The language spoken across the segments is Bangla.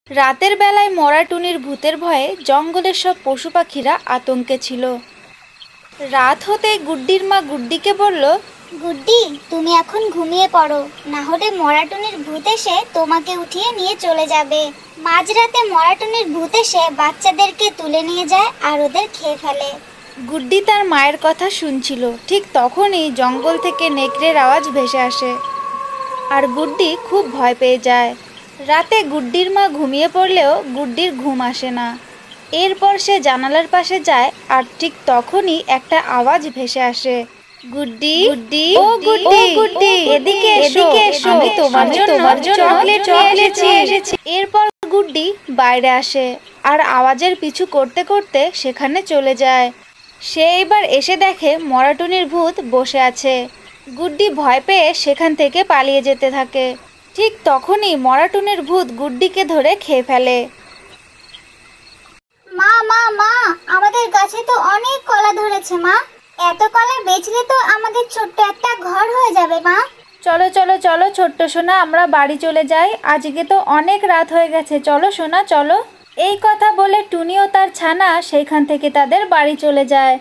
রাতের বেলায় মরা টুনির ভূতের ভয়ে জঙ্গলের সব পশু পাখিরা আতঙ্কে ছিল। রাত হতে গুড্ডির মা গুড্ডিকে বলল, গুড্ডি, তুমি এখন ঘুমিয়ে পড়ো, না হলে মরাটুনির ভূত এসে তোমাকে উঠিয়ে নিয়ে চলে যাবে। মাঝরাতে মরাটুনির ভূত এসে বাচ্চাদেরকে তুলে নিয়ে যায় আর ওদের খেয়ে ফেলে। গুড্ডি তার মায়ের কথা শুনছিল। ঠিক তখনই জঙ্গল থেকে নেকড়ের আওয়াজ ভেসে আসে আর গুড্ডি খুব ভয় পেয়ে যায়। রাতে গুড্ডির মা ঘুমিয়ে পড়লেও গুড্ডির ঘুম আসে না। এরপর সে জানালার পাশে যায় আর ঠিক তখনই একটা আওয়াজ ভেসে আসে, গুড্ডি গুড্ডি ও গুড্ডি গুড্ডি এদিকে এসো, আমি তোমার জন্য চকলেট নিয়ে এসেছি। এরপর গুড্ডি বাইরে আসে আর আওয়াজের পিছু করতে করতে সেখানে চলে যায়। সে এবার এসে দেখে মরাটুনির ভূত বসে আছে। গুড্ডি ভয় পেয়ে সেখান থেকে পালিয়ে যেতে থাকে। ঠিক তখনই মরাটুনির ভূত গুড্ডিকে ধরে খেয়ে ফেলে। মা মা মা, আমাদের গাছে তো অনেক কলা ধরেছে মা। এত কলা বেচলে তো আমাদের ছোট্ট একটা ঘর হয়ে যাবে মা। চলো চলো চলো ছোট্ট সোনা, আমরা বাড়ি চলে যাই, আজকে তো অনেক রাত হয়ে গেছে, চলো সোনা চলো। এই কথা বলে টুনি ও তার ছানা সেইখান থেকে তাদের বাড়ি চলে যায়।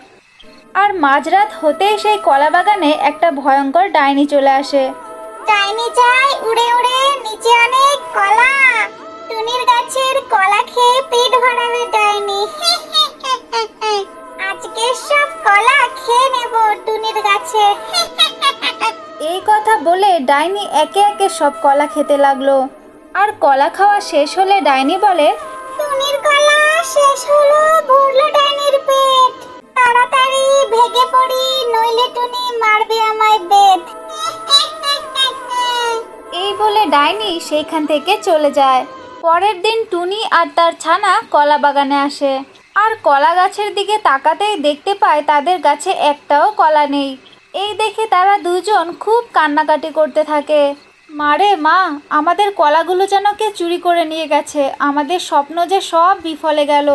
আর মাঝরাত হতেই সেই কলা বাগানে একটা ভয়ঙ্কর ডাইনি চলে আসে। ডাইনি যায় উড়ে উড়ে, নিচে অনেক কলা। টুনির গাছের কলা খেয়ে পেট ভরাবে ডাইনি। আজকে সব কলা খেয়ে নেব টুনির গাছে। এই কথা বলে ডাইনি একে একে সব কলা খেতে লাগলো। আর কলা খাওয়া শেষ হলে ডাইনি বলে, টুনির কলা শেষ হলো, ভরলো ডাইনির পেট। তাড়াতাড়ি ভেগে পড়ি, নইলে টুনি মারবে আমায় বেদ। এই বলে ডাইনি সেইখান থেকে চলে যায়। পরের দিন টুনি আর তার ছানা কলা বাগানে আসে আর কলা গাছের দিকে তাকাতেই দেখতে পায় তাদের গাছে একটাও কলা নেই। এই দেখে তারা দুজন খুব কান্নাকাটি করতে থাকে। মারে মা, আমাদের কলাগুলো যেন কে চুরি করে নিয়ে গেছে, আমাদের স্বপ্ন যে সব বিফলে গেল।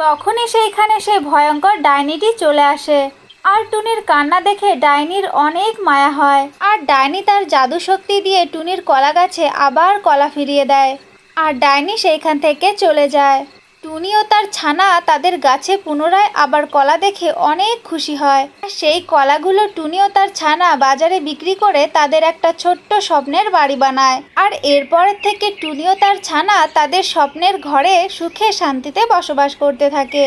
তখনই সেইখানে সেই ভয়ঙ্কর ডাইনিটি চলে আসে আর টুনির কান্না দেখে ডাইনির অনেক মায়া হয়। আর ডাইনি তার জাদু শক্তি দিয়ে টুনির কলা গাছে আবার কলা ফিরিয়ে দেয় আর ডাইনি সেইখান থেকে চলে যায়। টুনি ও তার ছানা তাদের গাছে পুনরায় আবার কলা দেখে অনেক খুশি হয়। সেই কলাগুলো টুনি ও তার ছানা বাজারে বিক্রি করে তাদের একটা ছোট্ট স্বপ্নের বাড়ি বানায়। আর এরপরের থেকে টুনি ও তার ছানা তাদের স্বপ্নের ঘরে সুখে শান্তিতে বসবাস করতে থাকে।